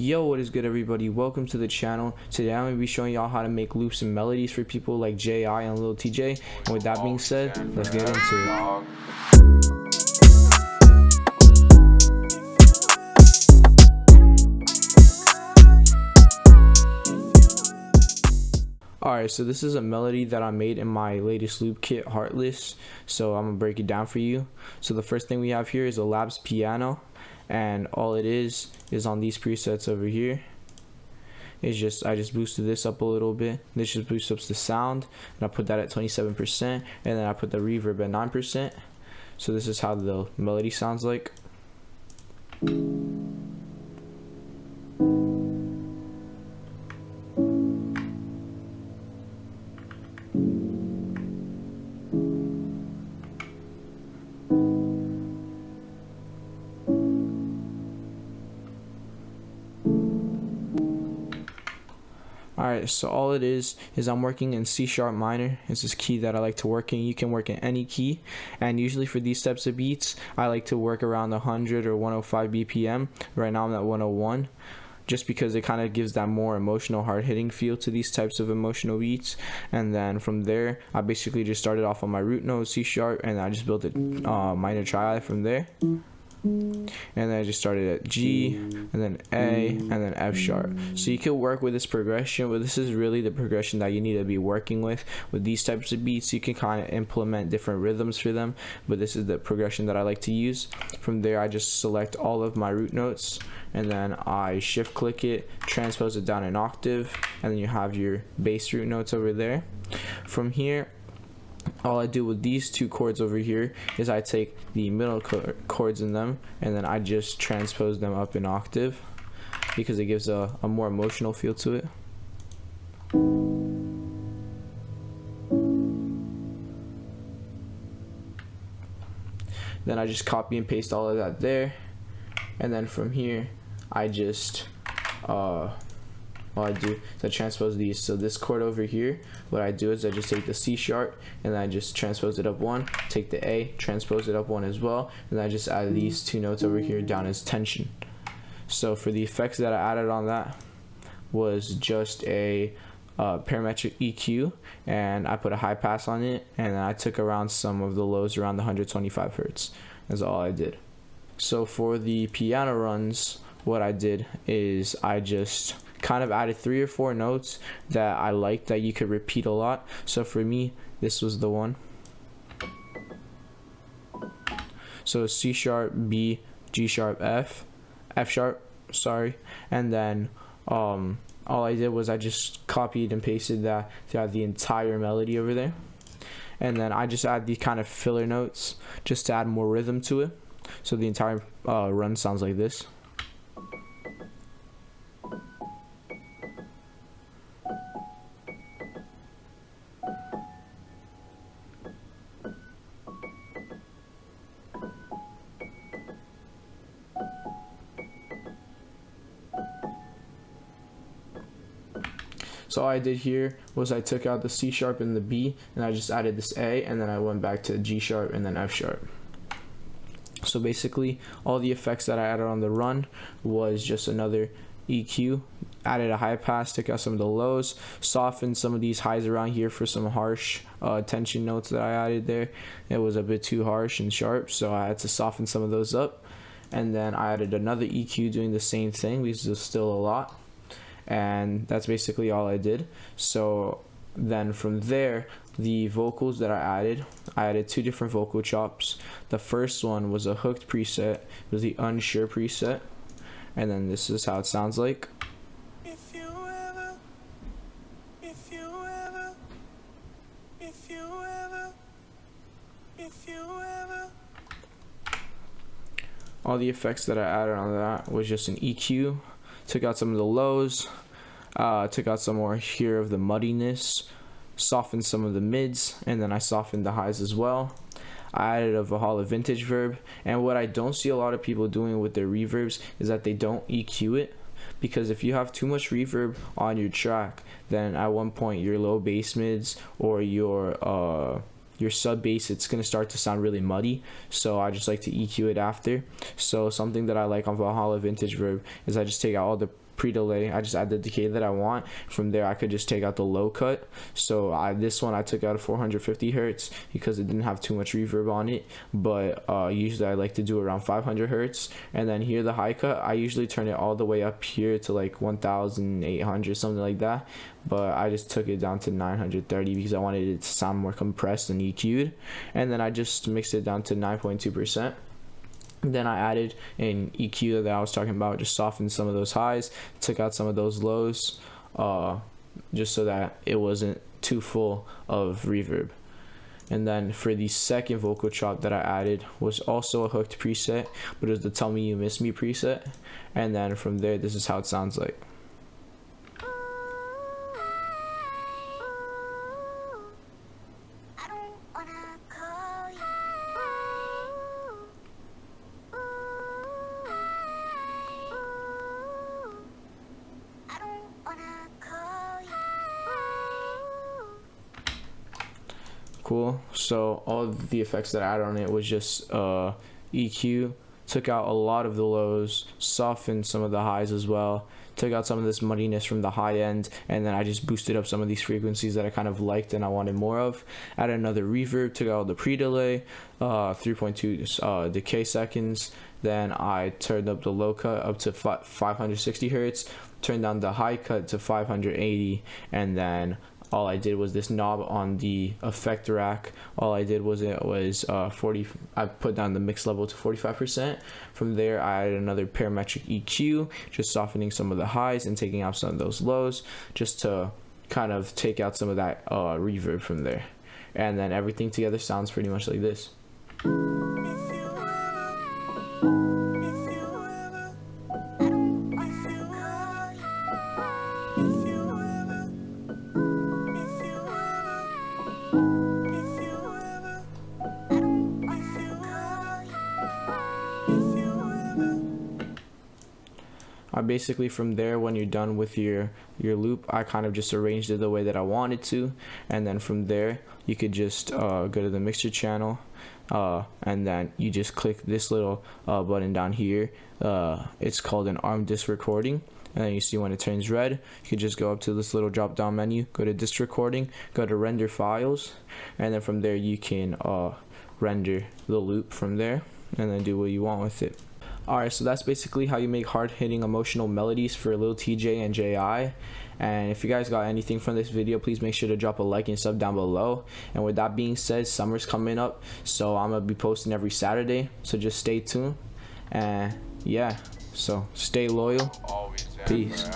Yo, what is good, everybody? Welcome to the channel. Today I'm going to be showing y'all how to make loops and melodies for people like J.I. and Lil Tjay. And with that being said, let's get into it. Alright, so this is a melody that I made in my latest loop kit, Heartless. So I'm going to break it down for you. So the first thing we have here is a Labs piano. And all it is on these presets over here. It's just, I just boosted this up a little bit. This just boosts up the sound. And I put that at 27%. And then I put the reverb at 9%. So this is how the melody sounds like. Alright, so all it is I'm working in C# minor. It's this key that I like to work in. You can work in any key, and usually for these types of beats I like to work around 100 or 105 BPM. Right now I'm at 101, just because it kind of gives that more emotional, hard-hitting feel to these types of emotional beats. And then from there I basically just started off on my root note, C#, and I just built a minor triad from there. And then I just started at G, and then A, and then F#. So you can work with this progression, but this is really the progression that you need to be working with these types of beats. You can kind of implement different rhythms for them, but this is the progression that I like to use. From there I just select all of my root notes, and then I shift click it, transpose it down an octave, and then you have your bass root notes over there. From here, all I do with these two chords over here is I take the middle chords in them, and then I just transpose them up an octave because it gives a more emotional feel to it. Then I just copy and paste all of that there, and then from here I just all I do is I transpose these. So this chord over here, what I do is I just take the C# and then I just transpose it up one, take the A, transpose it up one as well, and then I just add these two notes over here down as tension. So for the effects that I added on that was just a parametric EQ, and I put a high pass on it, and then I took around some of the lows around the 125 Hertz. That's all I did. So for the piano runs, what I did is I just kind of added 3 or 4 notes that I liked that you could repeat a lot. So for me, this was the one. So C#, B, G#, F, sorry, and then all I did was I just copied and pasted that throughout the entire melody over there, and then I just add these kind of filler notes just to add more rhythm to it. So the entire run sounds like this. So all I did here was I took out the C# and the B, and I just added this A, and then I went back to G# and then F#. So basically all the effects that I added on the run was just another EQ, added a high pass, took out some of the lows, softened some of these highs around here for some harsh tension notes that I added there. It was a bit too harsh and sharp, so I had to soften some of those up. And then I added another EQ doing the same thing because there's still a lot. And that's basically all I did. So then from there, the vocals that I added 2 different vocal chops. The first one was a hooked preset. It was the unsure preset, and then this is how it sounds like. All the effects that I added on that was just an EQ. Took out some of the lows, took out some more here of the muddiness, softened some of the mids, and then I softened the highs as well. I added a Valhalla vintage verb, and what I don't see a lot of people doing with their reverbs is that they don't EQ it, because if you have too much reverb on your track, then at one point your low bass mids or your sub bass, it's going to start to sound really muddy. So I just like to EQ it after. So something that I like on Valhalla vintage verb is I just take out all the pre-delay. I just add the decay that I want. From there I could just take out the low cut. So this one I took out of 450 hertz because it didn't have too much reverb on it, but usually I like to do around 500 hertz. And then here the high cut, I usually turn it all the way up here to like 1800, something like that, but I just took it down to 930 because I wanted it to sound more compressed and EQ'd. And then I just mixed it down to 9.2%. Then I added an EQ that I was talking about, just softened some of those highs, took out some of those lows, just so that it wasn't too full of reverb. And then for the second vocal chop that I added was also a hooked preset, but it was the Tell Me You Miss Me preset. And then from there, this is how it sounds like. Cool. So all of the effects that I added on it was just EQ, took out a lot of the lows, softened some of the highs as well, took out some of this muddiness from the high end, and then I just boosted up some of these frequencies that I kind of liked and I wanted more of. Added another reverb, took out the pre-delay, 3.2 decay seconds. Then I turned up the low cut up to 560 hertz, turned down the high cut to 580, and then all I did was this knob on the effect rack. All I did was I put down the mix level to 45%. From there I added another parametric EQ, just softening some of the highs and taking out some of those lows, just to kind of take out some of that reverb from there. And then everything together sounds pretty much like this. Basically from there, when you're done with your loop, I kind of just arranged it the way that I wanted to, and then from there you could just go to the mixer channel, and then you just click this little button down here. It's called an arm disc recording, and then you see when it turns red, you could just go up to this little drop down menu, go to disc recording, go to render files, and then from there you can render the loop from there and then do what you want with it. Alright, so that's basically how you make hard-hitting emotional melodies for Lil Tjay and J.I. And if you guys got anything from this video, please make sure to drop a like and sub down below. And with that being said, summer's coming up, so I'm going to be posting every Saturday, so just stay tuned. And yeah, so stay loyal. Peace.